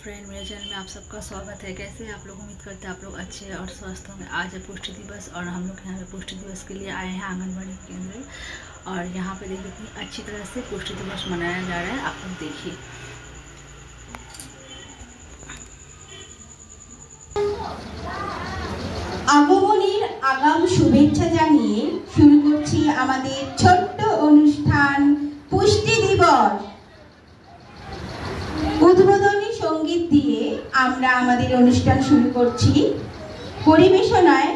Friend, मेरे channel में आप सबका स्वागत है। कैसे हैं आप लोग? उम्मीद करते हैं आप लोग अच्छे और स्वस्थ होंगे। आज है पुष्टि दिवस और हम लोग यहाँ पे पुष्टि दिवस के लिए आए हैं आंगनबाड़ी केंद्र। और यहाँ पे देखिए कितनी अच्छी तरह से पुष्टि दिवस मनाया जा रहा है। आप लोग देखिए। আগমনীর আগাম শুভেচ্ছা জানিয়ে শুরু করছি আমাদের ছোট্ট অনুষ্ঠান পুষ্টি দিবস। উদ্বোধনী সঙ্গীত দিয়ে আমরা আমাদের অনুষ্ঠান শুরু করছি। পরিবেশনায়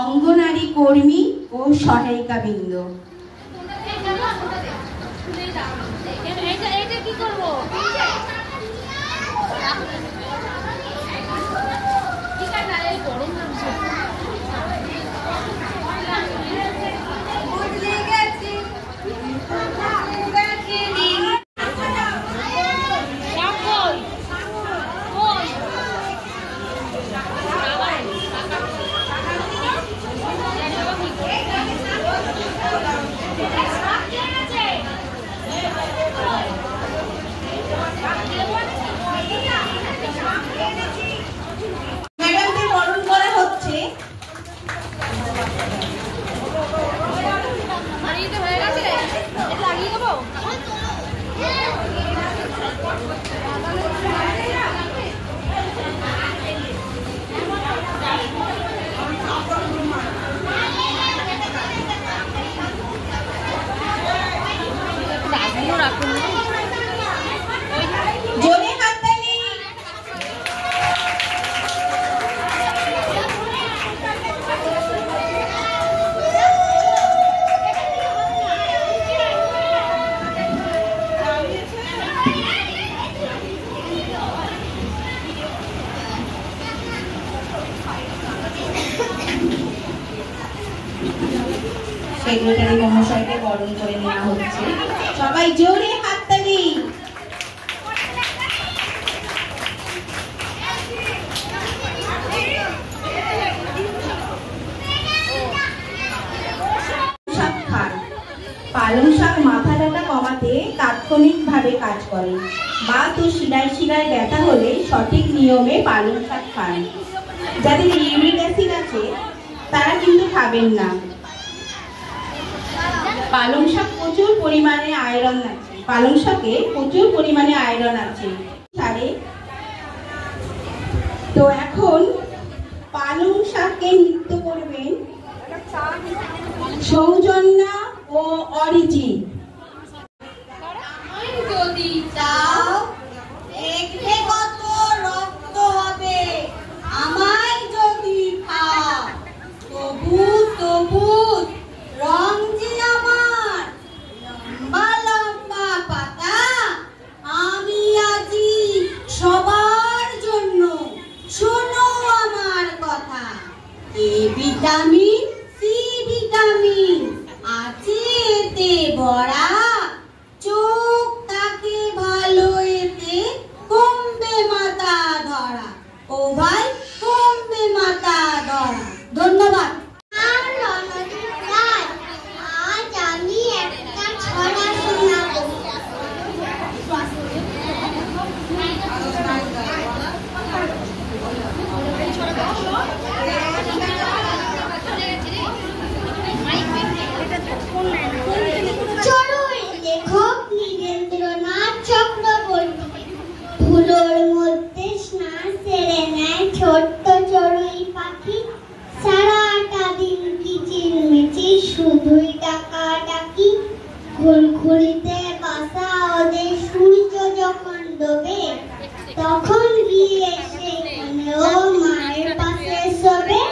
অঙ্গনারী কর্মী ও সহায়িকাবৃন্দ। সেক্রেটারি মহাশয়কে বরণ করে নেওয়া হচ্ছে। সবাই জোরে হাততালি। পালং শাক মাথা ব্যথা কমাতে তাৎক্ষণিকভাবে কাজ করে। বাত ও শিরায় শিরায় ব্যথা হলে সঠিক নিয়মে পালং শাক খান। যাদের ইউরিক অ্যাসিড আছে তারা কিন্তু খাবেন না। পালং শাক প্রচুর পরিমাণে আয়রন আছে। পালং শাকে প্রচুর পরিমাণে আয়রন আছে। তো এখন পালং শাকে নৃত্য করবেন সৌজন্যা ও অরিজি। যদি চাও দেখবে কত রক্ত হবে, আমায় যদি খাও তবু রং যে আমার লম্বা লম্বা পাতা। আমি আজি সবার জন্য, শোনো আমার কথা। এ ভিটামিন সি ভিটামিন আছে এতে ভরা, চোখ থাকে ভালো এতে, কমবে মাথা ধরা। ও ভাই কমবে মাথা ধরা। ধন্যবাদ। আজ আমি একটা ছড়া শোনাবো। চড়ুই লেখক নীরেন্দ্রনাথ চক্রবর্তী। ধুলোর মধ্যে স্নান সেরে নেয় ছোট্ট চড়ুই পাখি। সারাটা দিন কিচিরমিচির শুধুই ডাকাডাকি। ঘুরঘুরিতে বাসা ওদের, সূর্য যখন ডোবে তখন গিয়ে সেখানে ও মায়ের পাশে শোবে।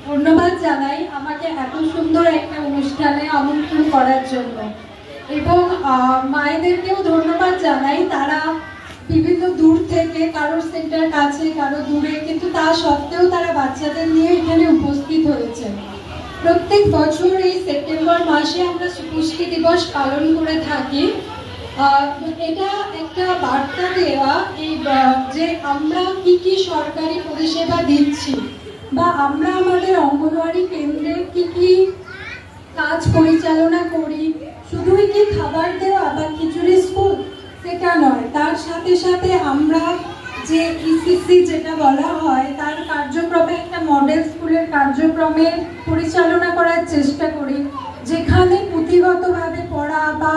ধন্যবাদ জানাই আমাকে এত সুন্দর একটা অনুষ্ঠানে আমন্ত্রণ করার জন্য, এবং মায়েদেরকেও ধন্যবাদ জানাই। তারা বিভিন্ন দূর থেকে, কারোর সেন্টার কাছে, কারো দূরে, কিন্তু তা সত্ত্বেও তারা বাচ্চাদের নিয়ে এখানে উপস্থিত হয়েছে। প্রত্যেক বছর এই সেপ্টেম্বর মাসে আমরা পুষ্টি দিবস পালন করে থাকি। এটা একটা বার্তা দেওয়া এই যে আমরা কি কি সরকারি পরিষেবা দিচ্ছি বা আমরা আমাদের অঙ্গনওয়াড়ি কেন্দ্রে কি কি কাজ পরিচালনা করি। শুধুই কি খাবার দেওয়া বা খিচুড়ি স্কুল সেটা নয়, তার সাথে সাথে আমরা যে ইসিসি যেটা বলা হয় তার কার্যক্রমে একটা মডেল স্কুলের কার্যক্রমে পরিচালনা করার চেষ্টা করি, যেখানে পুঁথিগতভাবে পড়া বা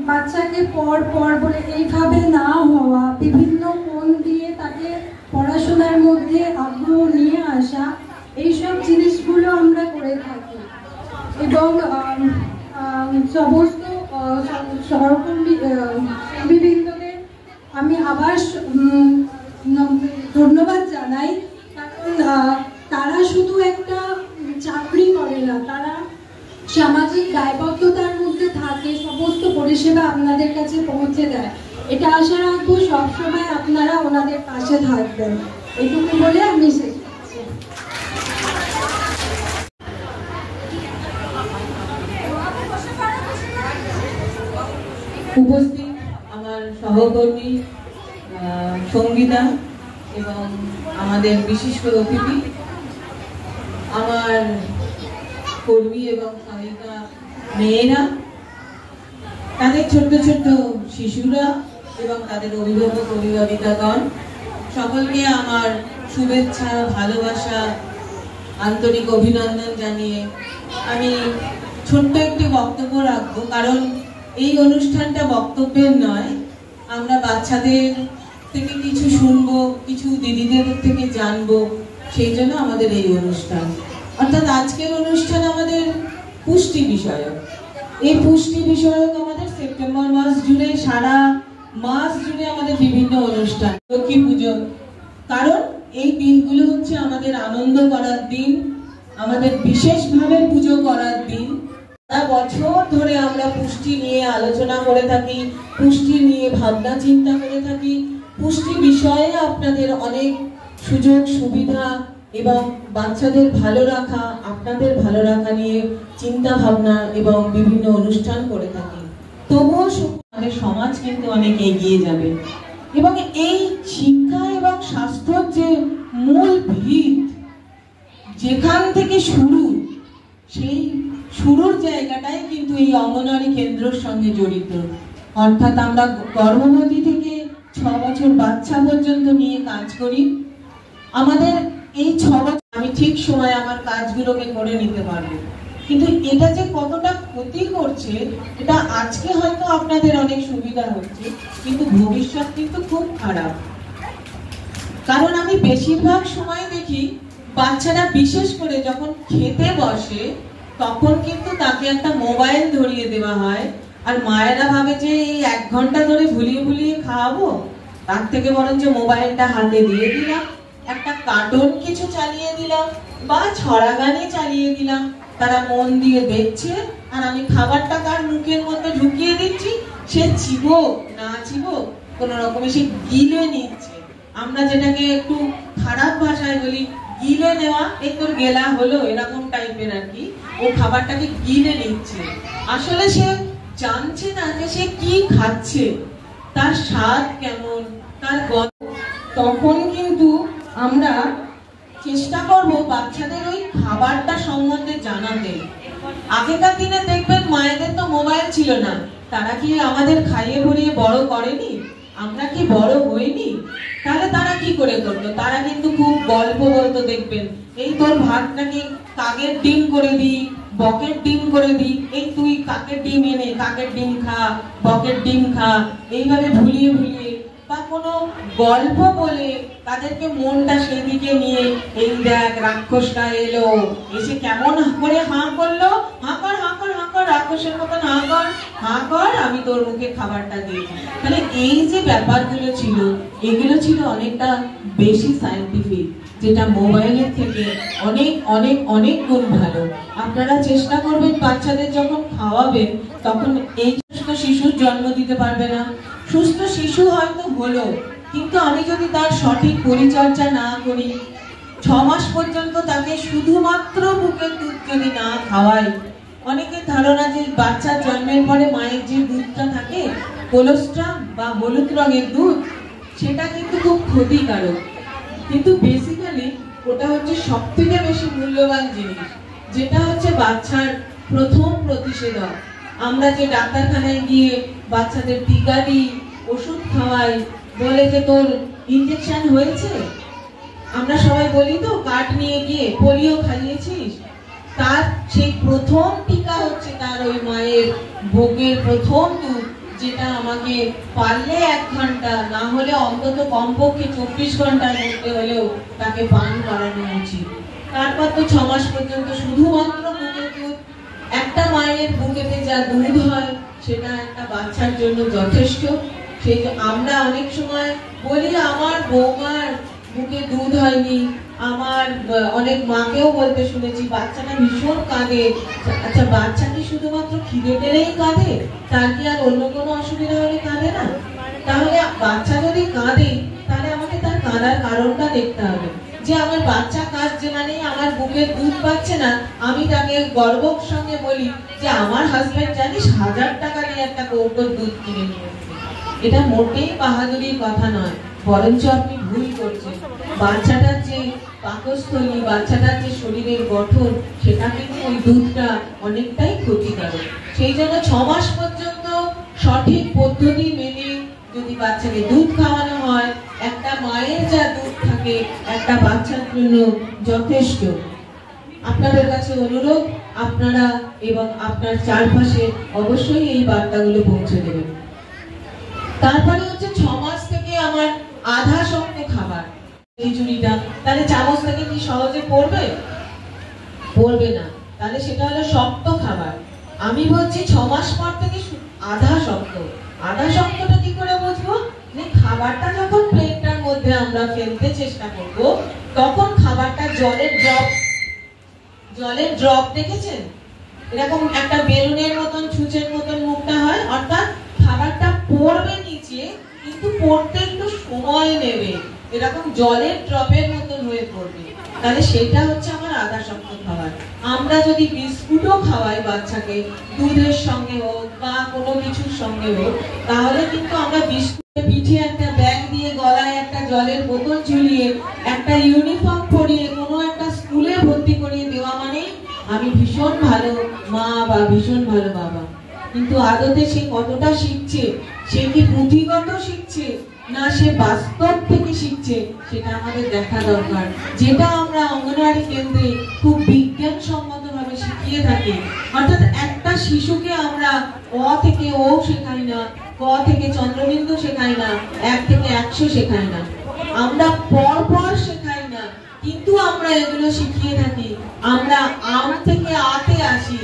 বাচ্চাকে পড় বলে এইভাবে না হওয়া, বিভিন্ন কোণ দিয়ে তাকে পড়াশোনার মধ্যে আগ্রহ নিয়ে আসা, এইসব জিনিসগুলো আমরা করে থাকি। এবং সমস্ত সহকর্মীবৃন্দদের আমি আবার ধন্যবাদ জানাই, কারণ তারা শুধু একটা চাকরি করে না, তারা সামাজিক দায়বদ্ধতার মধ্যে থাকে, সমস্ত পরিষেবা আপনাদের কাছে পৌঁছে দেয়। এটা আশা রাখবো সবসময় আপনারা ওনাদের পাশে থাকবেন। এটুকু বলে আমি শেষ করছি। উপস্থিত আমার সহকর্মী সঙ্গীতা এবং আমাদের বিশিষ্ট অতিথি, আমার কর্মী এবং সহায়িকা মেয়েরা, তাদের ছোট্ট ছোট্ট শিশুরা এবং তাদের অভিভাবক অভিভাবিকাগণ, সকলকে আমার শুভেচ্ছা, ভালোবাসা, আন্তরিক অভিনন্দন জানিয়ে আমি ছোট্ট একটি বক্তব্য রাখবো। কারণ এই অনুষ্ঠানটা বক্তব্যের নয়, আমরা বাচ্চাদের থেকে কিছু শুনবো, কিছু দিদিদের থেকে জানবো, সেই জন্য আমাদের এই অনুষ্ঠান। অর্থাৎ আজকের অনুষ্ঠান আমাদের পুষ্টি বিষয়ক। এই পুষ্টি বিষয়ক আমাদের সেপ্টেম্বর মাস জুড়ে, সারা মাস জুড়ে আমাদের বিভিন্ন অনুষ্ঠান। লক্ষ্মী পুজো, কারণ এই দিনগুলো হচ্ছে আমাদের আনন্দ করার দিন, আমাদের বিশেষভাবে পুজো করার দিন। সারা বছর ধরে আমরা পুষ্টি নিয়ে আলোচনা করে থাকি, পুষ্টি নিয়ে ভাবনা চিন্তা করে থাকি, পুষ্টি বিষয়ে আপনাদের অনেক সুযোগ সুবিধা এবং বাচ্চাদের ভালো রাখা, আপনাদের ভালো রাখা নিয়ে চিন্তা ভাবনা এবং বিভিন্ন অনুষ্ঠান করে থাকি। তবুও আমাদের সমাজ কিন্তু অনেক এগিয়ে যাবে এবং এই শিক্ষা এবং স্বাস্থ্যর যে মূল ভিত, যেখান থেকে শুরু, সেই শুরুর জায়গাটাই কিন্তু এই অঙ্গনওয়াড়ি কেন্দ্রের সঙ্গে জড়িত। অর্থাৎ আমরা গর্ভবতী থেকে 6 বছর বাচ্চা পর্যন্ত নিয়ে কাজ করি। আমাদের এই 6 বছর আমি ঠিক সময় আমার কাজগুলোকে করে নিতে পারবো, কিন্তু এটা যে কতটা ক্ষতি করছে, এটা আজকে হয়তো আপনাদের অনেক সুবিধা হচ্ছে, কিন্তু ভবিষ্যৎ কিন্তু খুব খারাপ। কারণ আমি বেশিরভাগ সময় দেখি বাচ্চারা বিশেষ করে যখন খেতে বসে তখন কিন্তু তাকে একটা মোবাইল ধরিয়ে দেওয়া হয়, আর মায়েরা ভাবে যে এই 1 ঘন্টা ধরে ভুলিয়ে ভুলিয়ে খাওয়াবো, তার থেকে বরঞ্চ মোবাইলটা হাতে দিয়ে দিলাম, একটা কার্টুন কিছু চালিয়ে দিলাম বা ছড়া গানই চালিয়ে দিলাম, তারা মন দিয়ে দেখছে, আর আমি খাবারটা তার মুখের মধ্যে ঢুকিয়ে দিচ্ছি, সে চিবোক না চিবোক কোন রকমে সে গিলে নিচ্ছে। আমরা যেটাকে একটু খারাপ ভাষায় বলি গিলে নেওয়া, এই তোর গেলা হলো, এরকম টাইপের আর কি। ও খাবারটাকে গিলে নিচ্ছে, আসলে সে জানছে না যে সে কি খাচ্ছে, তার স্বাদ কেমন, তার গন্ধ। তখন কিন্তু আমরা চেষ্টা করব বাচ্চাদের ওই খাবারটা সম্বন্ধে জানাতে। আগেকার দিনে দেখবেন মায়েদের তো মোবাইল ছিল না, তারা কি আমাদের খাইয়ে ভরিয়ে বড় করেনি? আমরা কি বড় হইনি? তাহলে তারা কি করে করতো? তারা কিন্তু খুব গল্প বলতো, দেখবেন এই তোর ভাতটাকে কাকের ডিম করে দি, বকের ডিম করে দি, এই তুই কাকের ডিম এনে কাকের ডিম খা, বকের ডিম খা, এইভাবে ভুলিয়ে ভুলিয়ে বা কোনো গল্প বলে তাদেরকে মনটা সেদিকে নিয়ে, এই দেখ রাক্ষসটা এলো, এসে কেমন করে হাঁ করলো, হাঁ কর হাঁ কর হাঁ কর, রাক্ষসের মতন হাঁ কর হাঁ কর, আমি তোর মুখে খাবারটা দিই। তাহলে এই যে ব্যাপারগুলো ছিল, এগুলো ছিল অনেকটা বেশি সায়েন্টিফিক, যেটা মোবাইলের থেকে অনেক অনেক অনেক গুণ ভালো। আপনারা চেষ্টা করবেন বাচ্চাদের যখন খাওয়াবেন তখন এই সুস্থ শিশুর জন্ম দিতে পারবে না। সুস্থ শিশু হয়তো হলো, কিন্তু আমি যদি তার সঠিক পরিচর্যা না করি, 6 মাস পর্যন্ত তাকে শুধুমাত্র বুকের দুধ যদি না খাওয়াই, অনেকের ধারণা যে বাচ্চার জন্মের পরে মায়ের যে দুধটা থাকে কোলোস্ট্রাম বা হলুদ রঙের দুধ, সেটা কিন্তু খুব ক্ষতিকারক। কিন্তু বেসিক্যালি ওটা হচ্ছে সবথেকে বেশি মূল্যবান জিনিস, যেটা হচ্ছে বাচ্চার প্রথম প্রতিষেধক। আমরা যে ডাক্তারখানায় গিয়ে বাচ্চাদের টিকা দিই, ওষুধ খাওয়াই, বলে যে তোর ইনজেকশন হয়েছে, আমরা সবাই বলি তো কার্ড নিয়ে গিয়ে পোলিও খাইয়েছিস, তার সেই প্রথম টিকা হচ্ছে তার ওই মায়ের ভোগের প্রথম দুধ, যেটা আমাকে পারলে 1 ঘন্টা, না হলে অন্তত কমপক্ষে 24 ঘন্টার মধ্যে হলেও তাকে পান করানো উচিত। তারপর তো 6 মাস পর্যন্ত শুধুমাত্র বুকের দুধ। একটা মায়ের বুকেতে যা দুধ হয় সেটা একটা বাচ্চার জন্য যথেষ্ট। সেই আমরা অনেক সময় বলি আমার বৌমার বুকে দুধ হয়নি, আমার অনেক মাকেও বলতে শুনেছি বাচ্চাটা ভীষণ কাঁদে। আচ্ছা, বাচ্চা কি শুধুমাত্র খিদে পেলেই কাঁদে? তার কি আর অন্য কোনো অসুবিধা হলে কাঁদে না? তাহলে বাচ্চা যদি কাঁদে, তাহলে আমাকে তার কাঁদার কারণটা দেখতে হবে। যে আমার বাচ্চা কাঁদছে মানে আমার বুকের দুধ পাচ্ছে না, আমি তাকে গর্বের সঙ্গে বলি যে আমার হাজবেন্ড জানিস 1000 টাকা দিয়ে একটা কৌটোর দুধ কিনে নিয়ে এসেছে। এটা মোটেই বাহাদুরির কথা নয়, বরঞ্চ আপনি ভুল করছেন। বাচ্চাটার যে পাকস্থলী, বাচ্চাটার যে শরীরের গঠন, সেটা কিন্তু ওই দুধটা অনেকটাই ক্ষতিকারক। সেই জন্য 6 মাস পর্যন্ত সঠিক পদ্ধতি মেনে যদি বাচ্চাকে দুধ খাওয়ানো হয়, একটা মায়ের যা দুধ থাকে একটা বাচ্চার জন্য যথেষ্ট। আপনাদের কাছে অনুরোধ, আপনারা এবং আপনার চারপাশে অবশ্যই এই বার্তাগুলো পৌঁছে দেবেন। তারপরে হচ্ছে 6 মাস থেকে আমার আধা শক্ত খাবার, খিচুড়িটা, তাহলে চামচ থেকে কি সহজে পড়বে? পড়বে না। তাহলে সেটা হলো শক্ত খাবার। আমি বলছি 6 মাস পর থেকে আধা শক্ত। আধা শক্তটা কি করে বুঝবো? যে খাবারটা যখন প্লেটটার মধ্যে আমরা ফেলতে চেষ্টা করব, তখন খাবারটা জলের ড্রপ দেখেছেন? এরকম একটা বেলুনের মতন, ছুঁচের মতন মুখটা হয়, অর্থাৎ খাবারটা পড়বে নিচে, কিন্তু পড়তে একটু সময় নেবে, এরকম জলের ড্রপের মতন হয়ে পড়বে। তাহলে সেটা হচ্ছে আমার আধা শক্ত খাবার। আমরা যদি বিস্কুটও খাওয়াই বাচ্চাকে, দুধের সঙ্গে হোক বা কোনো কিছুর সঙ্গে হোক, তাহলে কিন্তু আমরা বিস্কুটের পিঠে একটা ব্যাগ দিয়ে, গলায় একটা জলের বোতল ঝুলিয়ে, একটা ইউনিফর্ম পরিয়ে কোনো একটা স্কুলে ভর্তি করিয়ে দেওয়া মানে আমি ভীষণ ভালো মা বা ভীষণ ভালো বাবা। কিন্তু আদতে সে কতটা শিখছে, সে কি পুঁথিগত শিখছে না সে বাস্তব থেকে শিখছে, সেটা আমাদের দেখা দরকার। যেটা আমরা অঙ্গনওয়াড়ি কেন্দ্রে খুব বিজ্ঞানসম্মত ভাবে শিখিয়ে থাকি, অর্থাৎ একটা শিশুকে আমরা অ থেকে ও শেখাই না, ক থেকে চন্দ্রবিন্দু শেখাই না, 1 থেকে 100 শেখাই না, আমরা পর শেখাই না, কিন্তু আমরা এগুলো শিখিয়ে থাকি। আমরা আম থেকে আতে আসি,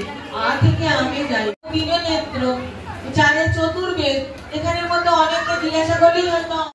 আ থেকে আমে যাই। দিননেত্র, চারের চতুর্বেদ, এখানের মধ্যে অনেককে জিজ্ঞাসা করলেই হয়তো